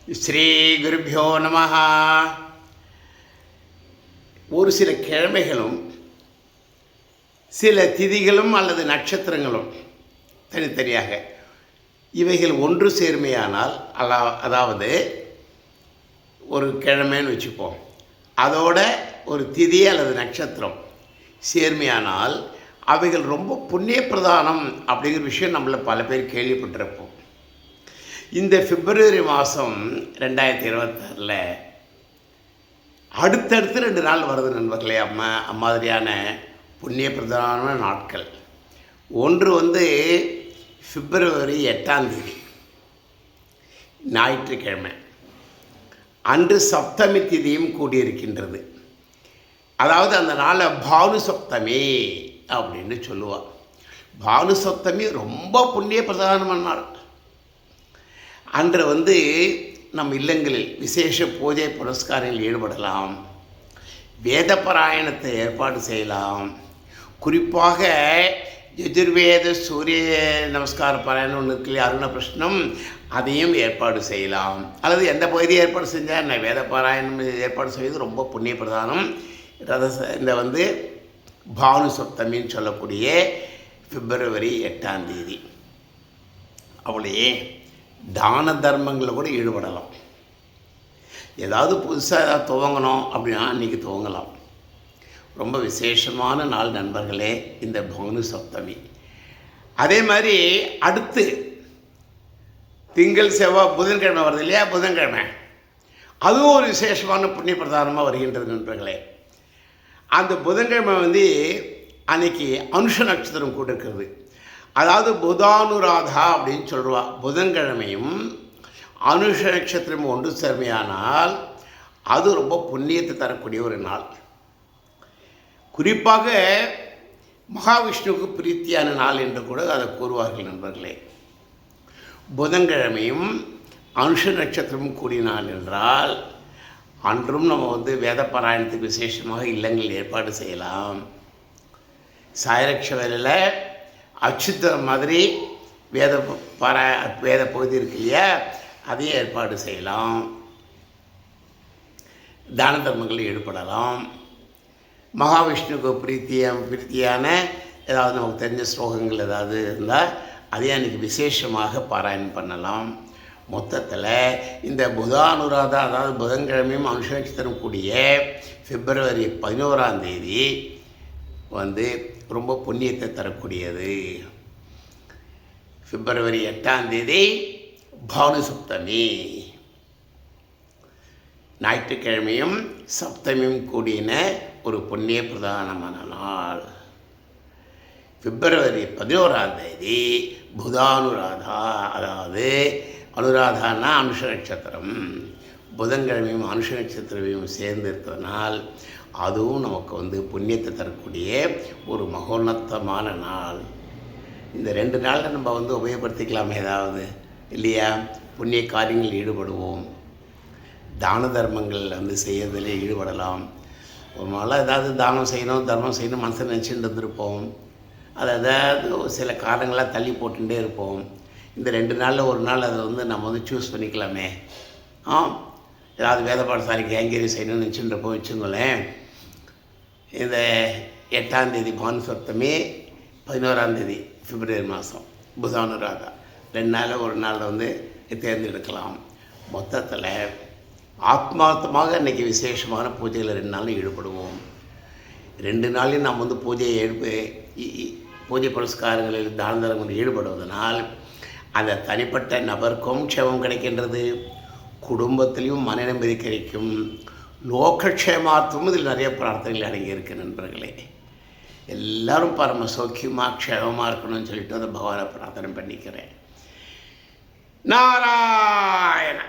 ஸ்ரீ குருபியோ நம. ஒரு சில கிழமைகளும் சில திதிகளும் அல்லது நட்சத்திரங்களும் தனித்தனியாக இவைகள் ஒன்று சேர்மையானால் அதாவது ஒரு கிழமைன்னு வச்சுப்போம், அதோட ஒரு திதி அல்லது நட்சத்திரம் சேர்மையானால் அவைகள் ரொம்ப புண்ணிய பிரதானம் அப்படிங்கிற விஷயம் நம்மள பல பேர் கேள்விப்பட்டிருப்போம். இந்த பிப்ரவரி மாதம் 2026 அடுத்தடுத்து 2 நாள் வருது நண்பர்களே. அம்மாதிரியான புண்ணிய பிரதான நாட்கள். ஒன்று பிப்ரவரி 8 ஞாயிற்றுக்கிழமை அன்று சப்தமி திதியும் கூடியிருக்கின்றது. அதாவது அந்த நாளை பானு சப்தமி அப்படின்னு சொல்லுவாள். பானு சப்தமி ரொம்ப புண்ணிய பிரதானமான நாள். அன்று நம் இல்லங்களில் விசேஷ பூஜை புரஸ்காரங்களில் ஈடுபடலாம், வேத பாராயணத்தை ஏற்பாடு செய்யலாம். குறிப்பாக யஜுர்வேத சூரிய நமஸ்கார பாராயணம் ஒன்று இருக்கு, அருண பிரஷ்னம், அதையும் ஏற்பாடு செய்யலாம். அல்லது எந்த பகுதியை ஏற்பாடு செஞ்சால் என்ன, வேத பாராயணம் ஏற்பாடு செய்வது ரொம்ப புண்ணிய பிரதானம். இந்த பானு சப்தமின்னு சொல்லக்கூடிய பிப்ரவரி 8 அவளையே தான தர்மங்களில் கூட ஈடுபடலாம். ஏதாவது புதுசாக ஏதாவது துவங்கணும் அப்படின்னா இன்றைக்கி துவங்கலாம். ரொம்ப விசேஷமான நாள் நண்பர்களே இந்த பானு சப்தமி. அதே மாதிரி அடுத்து திங்கள் செவ்வாய் புதன்கிழமை வருது இல்லையா, புதன்கிழமை அதுவும் ஒரு விசேஷமான புண்ணிய பிரதானமாக வருகின்றது நண்பர்களே. அந்த புதன்கிழமை அன்னைக்கு அனுஷ நட்சத்திரம் கூட இருக்கிறது. அதாவது புதானுராதா அப்படின்னு சொல்லுவா. புதன்கிழமையும் அனுஷ நட்சத்திரம் ஒன்று சேர்மையானால் அது ரொம்ப புண்ணியத்தை தரக்கூடிய ஒரு நாள். குறிப்பாக மகாவிஷ்ணுவுக்கு பிரீத்தியான நாள் என்று கூட அதை கூறுவார்கள் நண்பர்களே. புதன்கிழமையும் அனுஷ நட்சத்திரமும் கூடிய நாள் என்றால் அன்றும் நம்ம வேத பாராயணத்துக்கு விசேஷமாக இல்லங்கள் ஏற்பாடு செய்யலாம். சாயரக்ஷ வேலையில் அச்சுத்தம் மாதிரி வேத பகுதி இருக்கு இல்லையா, அதையும் ஏற்பாடு செய்யலாம். தான தர்மங்களில் ஈடுபடலாம். மகாவிஷ்ணுக்கு பிரீத்தியான ஏதாவது நமக்கு தெரிஞ்ச ஸ்லோகங்கள் ஏதாவது இருந்தால் அதையும் அன்றைக்கி விசேஷமாக பாராயணம் பண்ணலாம். மொத்தத்தில் இந்த புதானுராதா, அதாவது புதன்கிழமையும் அனுஷ நட்சத்திரம் கூடிய பிப்ரவரி 11 ரொம்ப புண்ணியத்தை தரக்கூடியது. பிப்ரவரி 8 பானு சப்தமி, ஞாயிற்றுக்கிழமையும் சப்தமியும் கூடின ஒரு புண்ணிய பிரதானமான நாள். பிப்ரவரி 11 புதானுராதா, அதாவது அனுராதான்னா அனுஷ நட்சத்திரம், புதன்கிழமையும் அனுஷ நட்சத்திரமையும் சேர்ந்து இருக்கிறதுனால் அதுவும் நமக்கு புண்ணியத்தை தரக்கூடிய ஒரு மகோன்னத்தமான நாள். இந்த 2 நாளில் நம்ம உபயோகப்படுத்திக்கலாமே ஏதாவது இல்லையா. புண்ணிய காரியங்களில் ஈடுபடுவோம். தான தர்மங்கள் செய்யறதிலே ஈடுபடலாம். ஒரு நாளாக ஏதாவது தானம் செய்யணும் தர்மம் செய்யணும் மனசில் நினச்சிட்டு இருந்திருப்போம். அதை ஏதாவது சில காரணங்களாக தள்ளி போட்டுகிட்டே இருப்போம். இந்த 2 நாளில் ஒரு நாள் அதை நம்ம சூஸ் பண்ணிக்கலாமே. ஏதாவது வேத பாடசாலைக்கு கைங்கரியம் செய்யணும்னு நினச்சிட்டு வச்சுங்களேன். இந்த 8 பானு சப்தமி, 11 பிப்ரவரி மாதம் புதானுராதா, 2 நாளில் ஒரு நாளில் தேர்ந்தெடுக்கலாம். மொத்தத்தில் ஆத்மார்த்தமாக இன்றைக்கி விசேஷமான பூஜையில் 2 நாளும் ஈடுபடுவோம். 2 நாளையும் நாம் பூஜை புரஸ்காரங்களில் தான தர்மங்களில் ஈடுபடுவதனால் அந்த தனிப்பட்ட நபருக்கும் க்ஷேமம் கிடைக்கின்றது, குடும்பத்திலையும் மன நிம்மதி கிடைக்கும், லோகக்ஷேமார்த்தமும் இதில் நிறைய பிரார்த்தனைகள் அடங்கியிருக்கு நண்பர்களே. எல்லோரும் பரம சௌக்கியமாக க்ஷேமமாக இருக்கணும்னு சொல்லிட்டு அந்த பகவானை பிரார்த்தனை பண்ணிக்கிறேன். நாராயண